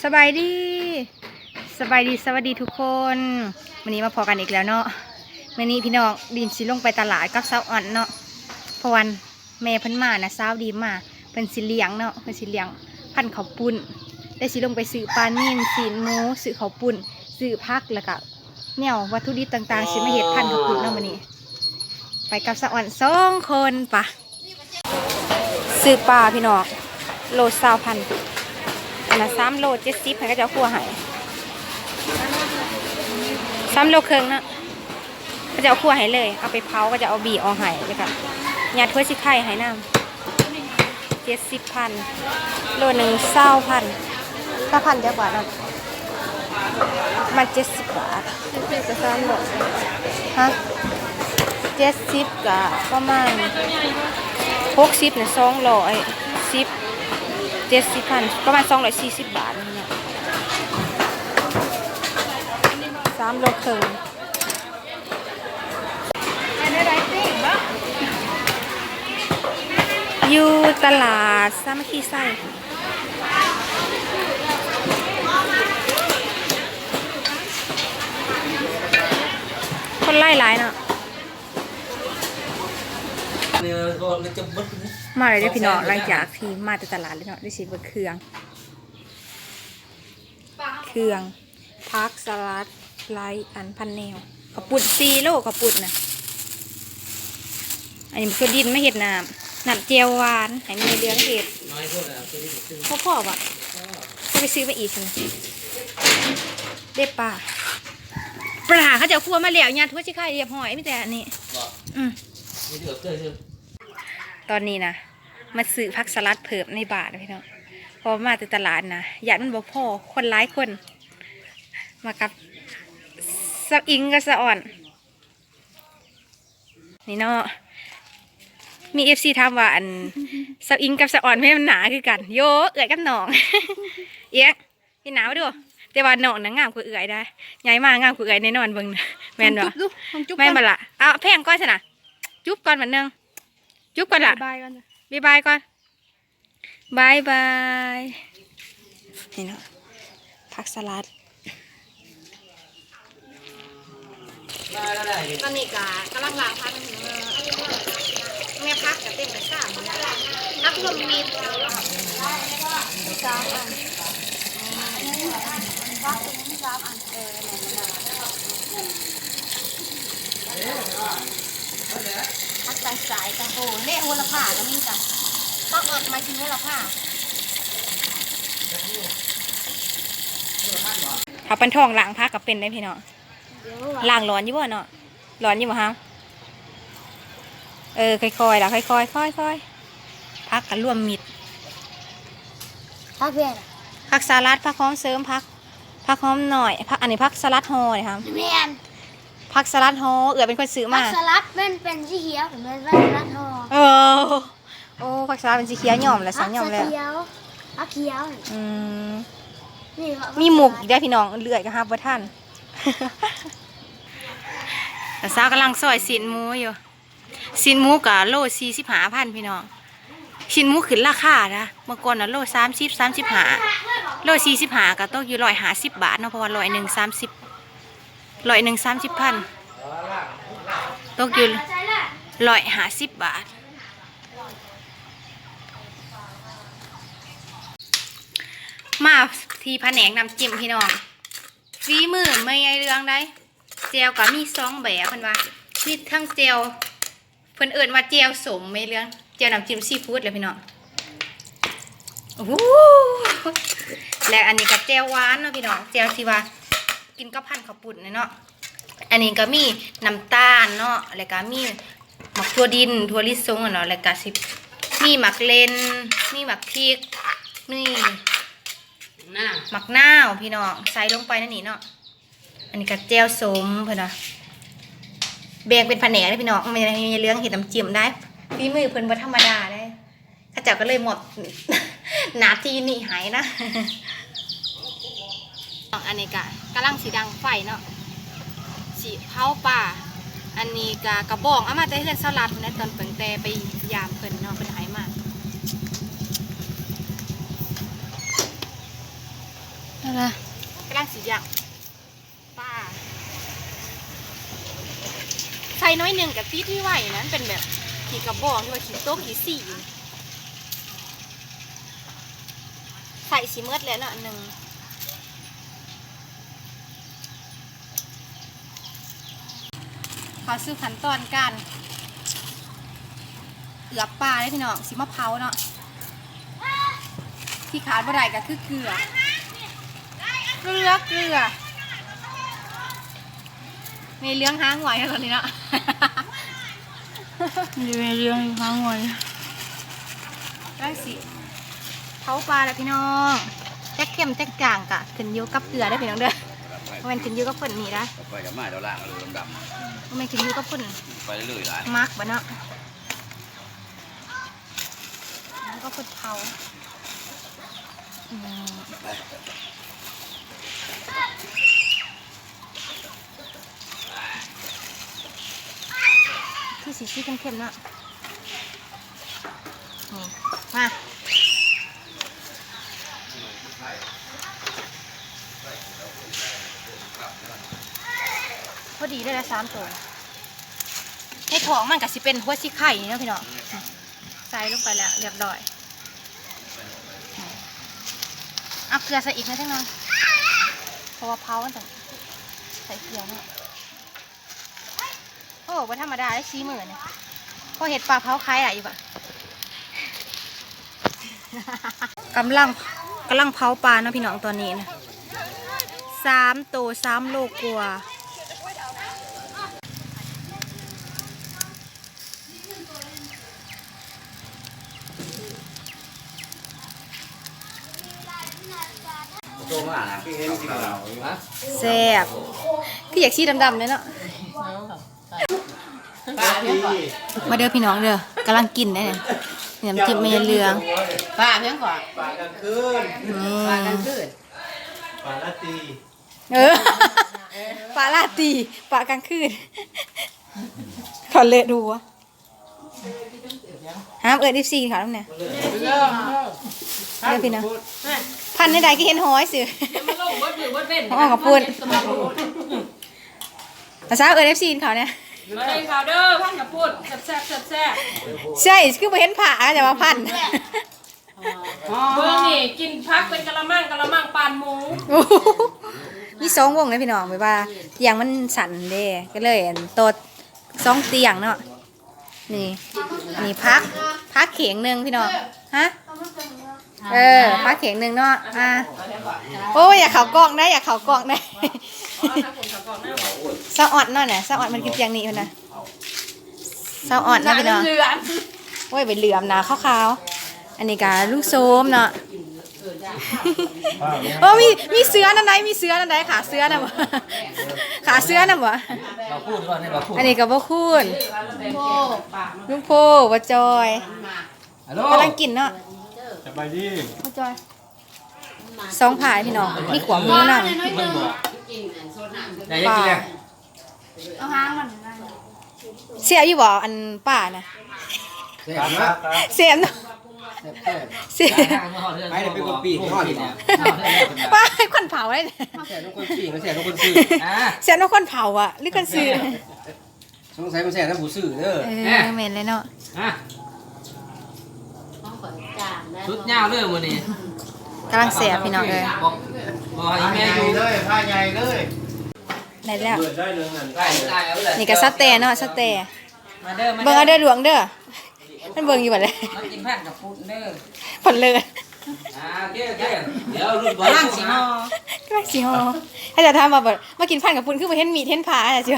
สบายดีสวัสดีทุกคนวันนี้มาพอกันอีกแล้วเนาะวันนี้พี่น้องดีมสิลงไปตลาดกับสาวอ่อนเนาะเพราะวันแม่เพิ่นมานะสาวดีมมาเป็นสิเลี้ยงเนาะเป็นสิเลี้ยงพันข้าวปุ้นได้สิลงไปซื้อปลานิ่มสีนหมูซื้อข้าวปุ้นซื้อผักแล้วก็แนววัตถุดิบต่างๆสิมาเฮ็ดพันข้าวปุ้นเนาะวันนี้ไปกับสาวอ่อน2 คนปะซื้อปลาพี่น้องโล20,000อันนั้น3 โล 70ให้ก็จะคั่วให้3 โลครึ่งนะก็จะเอาคั่วให้เลยเอาไปเผาก็จะเอาบีออกให้เลยค่ะยาถ้วยสิไข่ให้น้ำ70,000โลหนึ่ง20,000ถ้าพันจะกว่าเนาะมัน70 บาทจะ3 โลฮะ70กับประมาณ60เนี่ย210 70,000ประมาณ240 บาทเนี่ย3 โลครึ่งอยู่ตลาดสามัคคีไส้คนไล่หลายเนาะมาเลยได้พี่น้องหลังจากที่มาจากตลาดเลยเนาะได้ชิมเครื่องพักสลัดไลอันพันแนวข้าวปุ้น4 โลข้าวปุ้นนะอันนี้คือดินไม่เห็ดน้ำเจียวหวานให้มีเลี้ยงเห็ดพ่อว่ะก็ไปซื้อมาอีกใช่ไหมเด็ดปลาเขาจะคั่วมาแล้วยาทั่วชิคายเรียบห้อยไม่แต่อันนี้ตอนนี้นะมาซื้อผักสลัดเพิ่มในบาทพี่น้องพอมาจากตลาดนะอยากมันบอกพ่อคนร้ายคนมากับสาวอิงกับสาวอ่อนนี่เนาะมีFCถามว่าอันสาวอิงกับสาวอ่อนไม่มันหนาคือกันโยเอื่อยกับหนองเอ๊ะพี่หนาวดูแต่ว่าหนองนะงามกว่าเอื่อยได้ใหญ่มากงามกว่าเอื่อยในนอนเบิ่งแม่นบ่แม่นบ่ล่ะเอาแพงก้อนสินะจุ๊บก่อนเหมือนนึงจุ๊บก่อนล่ะบายก่อนบายก่อนบายนี่เนาะผักสลัดตอนนี้กำลังล้างพักแม่พักกับเต้นกับซ่าเหมือนกันพักรวมมีด3 อันพักถึง3 อันพักสายกันโอ้เละหัวละผ้าก็มีกันต้องอดมากินหัวละผ้าถ้าเป็นทองล้างพักกับเป็นได้พี่เนาะล้างร้อนอยู่บ่เนาะร้อนอยู่บ่ฮะค่อยๆแล้วค่อยๆพักกันร่วมมิดพักเพื่อนพักสลัดพักหอมเสริมพักหอมหน่อยพักอันนี้พักสลัดห่อเลยครับเพื่อนพักสลัดห่อเป็นคนซื้อมาพักสลัดเป็นสีเขียวผมเป็นสลัดห่อโอ้พักสลัดเป็นสีเขียวหย่อมแล้วสั่งหย่อมแล้วพักเขียวมีหมูอีกได้พี่น้องเลือดกับฮาร์บท่านแต่สาวกำลังซอยสินหมูอยู่สินหมูกับโล45,000พี่น้องสินหมูขึ้นราคานะเมื่อก่อนนะโล35โล45ก็ต้องอยู่150 บาทเนาะเพราะว่า130,000ต้องอยู่150 บาทมาทีแผนกนำจิ้มพี่น้องฝีมือไม่ไอเรื่องได้เจลก็มี2 แบบเพิ่นว่ามีทั้งเจลเพิ่นเอิ้นว่าเจลสมไม่เรื่องเจลน้ำจิ้มซีฟู้ดเลยพี่น้องโอ้โหและอันนี้กับเจลหวานเนาะพี่น้องเจลที่ว่ากินกับพันข้าวปุ้นเนาะอันนี้ก็มีน้ำตาลเนาะแล้วก็มีหมักถั่วดินถั่วลิสงเนาะแล้วก็มีหมักเลนมีหมักพริกนี่หมักนาวพี่น้องใส่ลงไปนั่นนี่เนาะอันนี้กับเจลสมเพื่อนนะแบ่งเป็นแผนกได้พี่น้องไม่เรื่องเห็ดน้ำจิ้มได้ฝีมือเพิ่นบ่ธรรมดาได้ข้าเจ้าก็เลยหมดหนาทีนี่หายนะอันนี้กำลังสีดังไฟเนาะสีเผาป่าอันนี้กระบอกเอามาแต่เพื่อนสลัดนะตอนเปิ่งแต่ไปยามเพิ่นเนาะเพิ่นหาย ม อะไรกำลังสีอย่างป้าใส่น้อยหนึ่งกับตีที่ไหวนั้นเป็นแบบขี่กระบอกที่ว่าขี่โต๊ะขี่สี่ใส่สีเมืดแล้วเนาะหนึ่งขอซื้อขั้นตอนการเอือบปลาได้พี่น้องสีมะพร้าวเนาะที่ขาดบ่ได้ก็คือเกลือมีเลี้ยงหางหวยให้ตอนนี้เนาะมีเลี้ยงหางหวยได้สิเผาปลาแล้วพี่น้องแจ๊กเข้มแจ๊กจางกะขึ้นอยู่กับเกลือได้พี่น้องเด้อมันขึ้นอยู่กับฝนนี่นะ ไปกับไม้เราล่างเราดำ มันขึ้นอยู่กับฝน ๆไปเรื่อยๆหลาย มักบ่เนาะแล้วก็ฝนเผาที่สีชีเข้มๆเนาะนี่มาพอดีได้แล้ว3 ตัวในท้องมันก็สิเป็นหัวสิไข่นี่เนาะพี่น้องใส่ลงไปแล้วเรียบร้อยเอาเกลือใส่อีกนะทั้งนั้นเพราะว่าเผามันต้องใส่เกลือเนาะโอ้ว่าธรรมดาได้40,000เนี่ยพอเห็ดปลาเผาคล้ายอะไรอยู่ปะกำลังเผาปลาเนาะพี่น้องตอนนี้นะ3 ตัว 3 โลกว่าโตมาหนาพี่เห็นกินเราฮะ แซ่บคืออยากชี้ดำๆเลยเนาะมาเด้อพี่น้องเด้อกำลังกินได้เนี่ยน้ำจิ้มมันเหลือง ปลาเพียงก่อน ปลากลางคืน ปลากลางคืน ปลาละตี ปลาลาตีปลากลางคืนขอเละดูวะห้าม14ค่ะน้องเนี่ยเด้อพี่น้องพันในใดก็เห็นห้อยสิห้องกับปุ่นภาษา14เขาเนี่ย มาเลยข่าวเด้อพันกับพูดแซ่บ ใช่คือไปเห็นผ่าแต่ว่าพัน เบื้องนี่กินพักเป็นกะละมังปานหมู มี2 วงเลยพี่น้องแบบว่าเตียงมันสั่นเด้ก็เลยโตด2 เตียงเนาะนี่พักเข่งหนึ่งพี่น้องฮะพักเข่งหนึ่งเนาะโอ้ยอยากเข่ากล้องได้สะออดเนาะเนี่ยสะออดมันกินเตียงนี้มันนะสะออดนะพี่น้องโอ้ยไปเหลื่อมนะขาวๆอันนี้ก็ลูกโซมเนาะโอ้มีเสื้อนั่นไหนขาเสื้อน่ะบ่เราพูดก่อนให้เราพูด อันนี้ก็บ่คูณลุงโพบ่จอย ฮัลโหล กำลังกินเนาะ สบายดี บ่จอย2 ผายพี่น้องมีขวามือนั่ง ไหนยังกินแล้ว เอาหางมันเสียอยู่บ่อันป้าน่ะ ครับครับ เสียเนาะเสีย ไม่ได้เป็นคนปีห่อนี่เนี่ย ป้าให้คนเผาได้ แซ่ทุกคนปีก็แซ่ทุกคนซื้อ เสียน้องคนเผาอ่ะหรือคนซื้อ สงสัยมันแซ่ทั้งผู้ซื้อเด้อ เหม็นเลยเนาะ ชุดยาวเลยวันนี้ กำลังเสียพี่น้องเลย บอกอี ผ้า แม่ ใหญ่ อยู่ เลยผ้าใหญ่เลย ได้แล้ว เปิดได้เลยนั่น ได้เอาเลย นี่ก็สเตย์เนาะสเตย์ มาเด้อมา เบิ่งเอาเด้อดวงเด้อมันเบิ่งอยู่บ่เลย มากินผัดกับพุดเด้อ ผลเลย โอเคเดี๋ยวรุ่นบอลล่างสีหอก ำลังสิฮอถ้าจะทำมากินพันกับปุ้นคือบ่เห็นมีดเห็นผาอ่ะจิ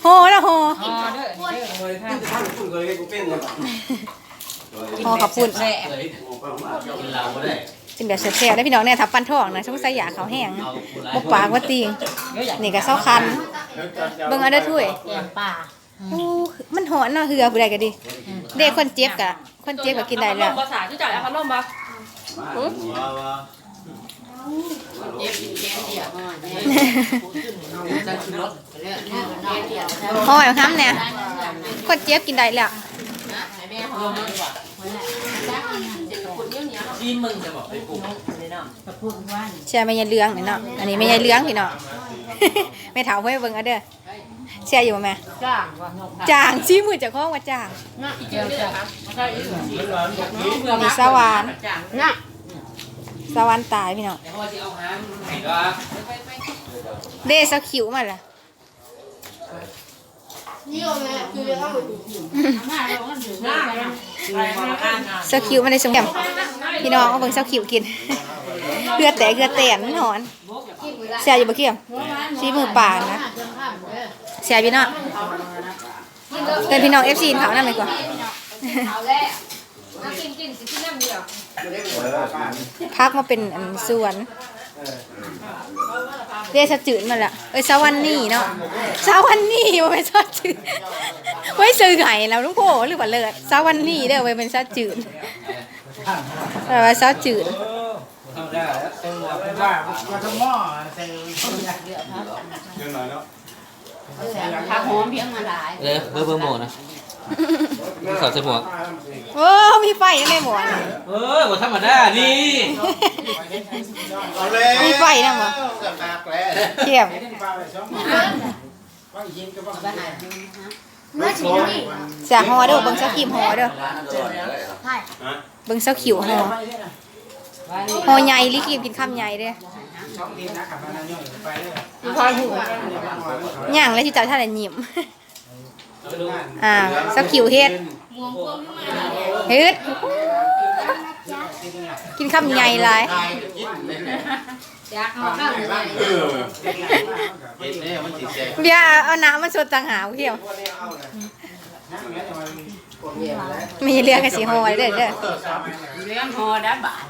โหนะโห อ๋อเด้อเด้อเลยท่าน ท่านพูดเลยกูเป็นเลย ฮอกับปุ้น แซ่บ เราก็ได้ กินแบบแซ่บๆได้พี่น้องเนี่ยทับปันทองนะสงสัยอยากเขาแห้งบ่ปากว่าติงนี่ก็เซาคันเบิ่งเอาเด้อถ้วย ป่า โอ้มันหอนเนาะเหือผู้ใดก็ดีเด็กคนเจ็บก็กินได้แล้ว ภาษาที่จ่ายแล้วพัดลมปะ ว้าวว้าว หอยค้ำเนี่ยคนเจ็บกินได้แล้ว ทีมมึงจะบอกไปปลูก นาะ เชียร์แม่ยายเลื้องนี่เนาะอันนี้แม่ยายเลื้องพี่น้อง แม่ถามเพื่อนเบิ่งเอาเด้อเชียร์อยู่บ่แม่ จ้างว่ะนก จางชี้มือจากข้องว่าจาง น่ะอีกเจ้าจ้ะมาได้อีก มีสวรรค์ น่ะ สวรรค์ตายพี่น้อง แต่พอจะเอาหางไหนก็ เด้สักคิวมาล่ะ น่ะไปมาอ่าน สักคิวมาในสมแกมพี่น้องเอาเบิ่งสักคิวกิน เกลือแตกเกลือแตนมันหอนเสียอยู่บ่เกี่ยมชี้มือป่านนะเสียพี่น้องเกินพี่น้อง FC เขานั่นไปกว่า เอาแล้วเอากินสิที่น้ำเดียว พักมาเป็นอันสวนเรียกสะจืดมาละสวรรค์นี่เนาะสวรรค์นี่ว่าเป็นสะจืดไว้ซื้อไห่แล้วลุงโพหรือว่าเลิศสวรรค์นี่เด้อไว้เป็นสะจืดแต่ว่าสะจืด ทำได้แล้ว ว่าว่าทำหม้อใส่ ผักหอมเพียงมาหลาย เบอร์หมดนะขอใส่หมวก โอ้มีไฟในหมอน บ่ธรรมดานี่ มีไฟนะหมอ กับตากแล้ว เกี่ยม เมื่อชิ้นนี้ เสียหอเด้อเบิ่งสักขีมหอเด้อ ใช่ เบิ่งสักขิวหอหอใหญ่ลิขีมกินคำใหญ่เด้อ พอถูก ย่างแล้วที่เจ้าท่านได้ยิ้มสักขิวเฮ็ดเฮ็ดกินคำใหญ่หลาย อยากเอาข้าวใหญ่ เนี่ยมันติดแจก เบียร์เอาน้ำมันสดต่างหากเที่ยวมีเรื่องกันสีหอเด้อเด้อ เลี้ยงหอได้บาท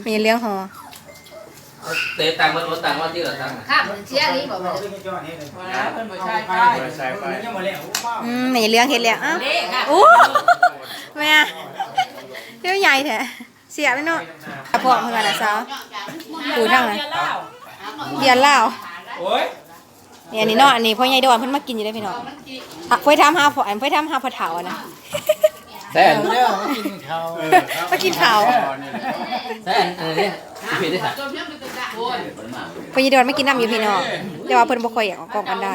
มีเรื่องหอ เตะตังค์มันลดตังค์ว่าที่เหลือตังค์ ข้ามเชียร์นี้บอกว่าเพิ่นบ่ใช่ไป ใส่ไปยังมาแล้ว มีเรื่องเฮ็ดแล้วอ้าว เด้ค่ะ โอ้แม่เที่ยวใหญ่แท้เสียไปเนาะพอเพิ่นว่าน่ะสาวปูทั้งนั้นเบียร์เหล้า โอ้ย นี่อันนี้เนาะอันนี้พ่อใหญ่ดอนเพิ่นมากินอยู่ได้อพี่น้องเพิ่นทำหาพ่ออันเพิ่นทำหาพ่อเฒ่านะ แซ่น เดี๋ยวมากินข้าว มากินข้าว แซ่นอันนี้ผิดได้ค่ะ พ่อใหญ่ดอนไม่กินน้ำอยู่พี่น้องแต่ว่าเพิ่นบ่ค่อยอยากออกกล้องกันได้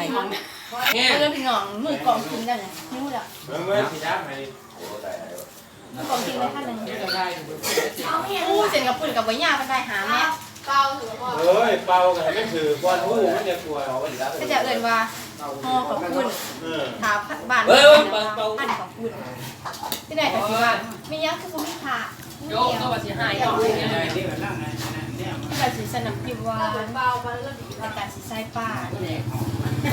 เงี้ย เรื่องพี่น้องมือกองกินได้เลยนิ้วละกองกินได้ท่านนึงอู้เสร็จกับปุ่นกับใบหญ้ามันได้หาแม่เปล่าถือว่า เฮ้ยเป่ากันไม่ถือบอลหูมันจะกลัว ก็จะเอิ้นว่าฮอของคุณถาบ้านอันของคุณที่ไหนก็สิว่ามีหยังคือบ่มีผ้า โยกก็ว่าสิหายเอาเนี่ย ที่ก็สิสนับพิมพ์ว่าเบาๆแล้วดีในการสิใส่ป้านี่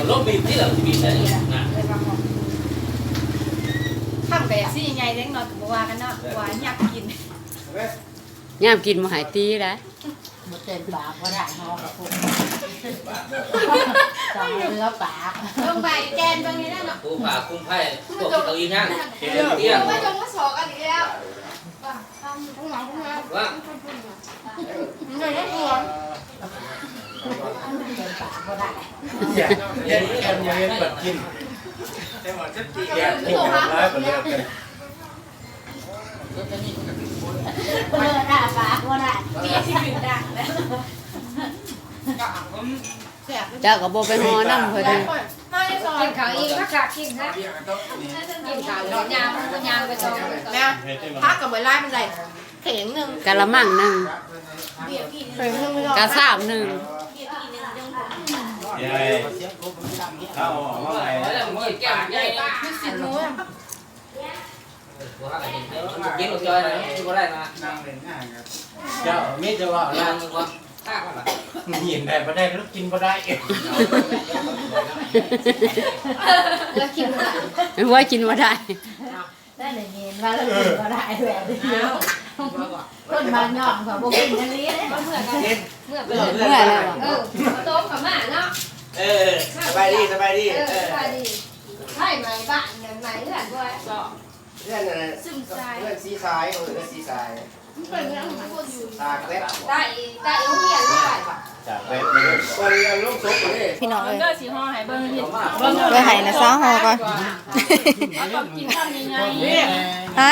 ลบบีบที่เหลือบีบได้นะ เลยว่าของทำแบบสิใหญ่เล็กน้อยก็บ่ว่ากันเนาะว่าอยากกิน ย่ามกินมาหายตีได้ บ่เต็มปากบ่ได้ฮอกับพุ่นต้องเนื้อปาก ลงไปแกนตรงนี้ได้เนาะ กูผ่าคุ้มไพ่พวกเตาอีนั่งเตี้ย ว่าจงมาสอกกันอีกแล้ว ว่า หน่อยได้หัว เย็นเย็นเย็นเปิดกินแต่ว่าจะตีแกที่ร้ายกว่าเดิมกัน เปิดได้ปากว่าได้ เบียร์สิขึ้นดังแล้ว เจ้าก็บ่ไปหอน้ำเพิ่น มาได้ซอย กินข้าวอีกค่ะกินนะกินข้าวแล้วยางไปจอง แม่พักกับเวลาเป็นไรเข่งหนึ่ง กะละมังหนึง เข่งหนึ่งไม่ต้อง กะสามหนึง ใหญ่ข้าวออกมาใหม่ แล้วมึงแก้มใหญ่ คือสิหนูอะ กินหมดจอยนะที่บ่ได้นะ นั่งเล่นง่ายครับเจ้ามิจะว่า ยั ล่าง งว่าข้ากันล่ะ หินได้บ่ได้แล้วกินบ่ได้เอง แล้วกินอะไร ไม่ว่ากินมาได้ ได้เลยเงินว่าแล้วกินก็ได้แบบนี้ต้นบางย่องของพวกกินกันนี้เลยเมื่อกันเมื่อ เมื่อแล้ว โต๊ะกับหมาเนาะ สบายดีสบายดี ใช่ดีใช่ไหมบ้านเงินไหนเรื่องด้วยก็ เรื่องอะไร ซึมใจ เรื่องซีซ้ายเรื่องซีซ้าย มันเป็นเรื่องของคนอยู่ ตากเล็บ ได้โรงเรียนด้วย จากเล็บเลยคนเรื่องลูกซุปเลย พี่น้องเลย เลิกสีห่อให้เบิ่งผิด ไปไห้นะซ้าหอก่อน เอากินข้าวยังไง ฮะ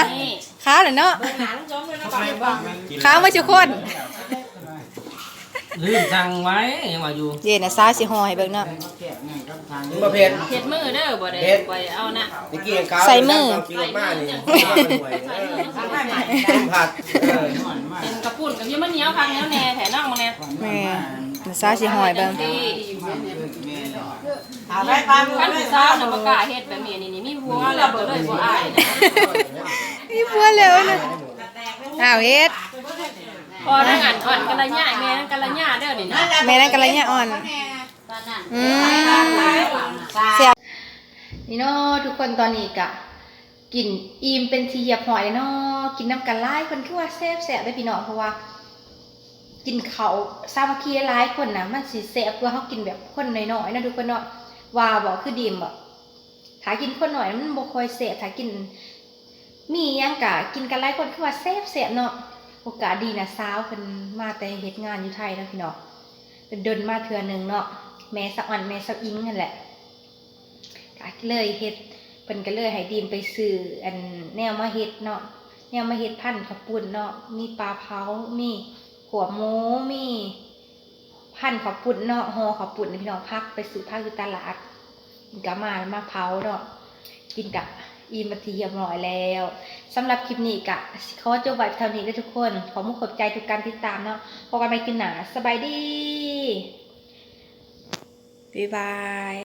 ข้าวเหรอเนาะ หาลูกจ้องเลยนะ ข้าวมาชุกคน ลืมสั่งไว้ยังว่าอยู่ เย็นน่ะซาวสิห่อให้เบิ่งเนาะ มันมาเผ็ด เฮ็ดมือเด้อบ่ได้ไปเอานะ ตะกี้ยังขาว ใส่มือ กินมากนี่ต้มผัด เป็นกระปุ่นกับยังมันเหนียวคักเหนียวแน่แถน่องมาแน่ แม่น่ะซาวสิห่อให้เบิ่ง เอาไว้ปลา คันผู้สาวน่ะบ่กล้าเฮ็ดแบบนี้นี่มีผัวแล้วก็เลยบ่อายนะ มีผัวแล้วนะอ้าวเฮ็ด พอนั่งอ่อนกันละย่าแม่นั่งกันละย่าเด้อนี่นะ แม่นั่นกัลยาอ่อน ปลานั่น อืม ปลา เสียนี่เนาะทุกคนตอนนี้กะกินอิ่มเป็นทีเรียบร้อยเลยเนาะกินน้ำกันหลายคนคือว่าแซ่บๆได้พี่น้องเพราะว่า กินเขาวสามัคคีหลายคนนะมันสิแซ่บกว่าเขากินแบบคนน้อยๆนะทุกคนเนาะว่าบอกคือดีมบอกถ้ากินคนหน่อยมันบ่ค่อยแซ่บถ้ากิน มีหยังกะกินกันหลายคนคือว่าแซ่บๆเนาะโอกาสดีนะสาวเพิ่นมาแต่เฮ็ดงานอยู่ไทยนะพี่น้องเดินมาเทื่อนึงเนาะแม่สะอ่อนแม่สะอิงนั่นแหละก็เลยเฮ็ดเพิ่นก็เลยให้ดีมไปซื้ออันแนวมาเฮ็ดเนาะแนวมาเฮ็ดพันธุ์ข้าวปุ้นเนาะมีปลาเผามีหัวหมูมีพันธุ์ข้าวปุ้นเนาะห่อข้าวปุ้นพี่น้องพักไปซื้อพักอยู่ตลาดก็มาเผาเนาะกินกับอิ่มมาทีเรียบร้อยแล้วสำหรับคลิปนี้กะขอจบไว้เท่านี้เด้อทุกคนขอมุขขอบใจทุกการติดตามเนาะพบกันใหม่คลิปหน้าสบายดีบ๊ายบาย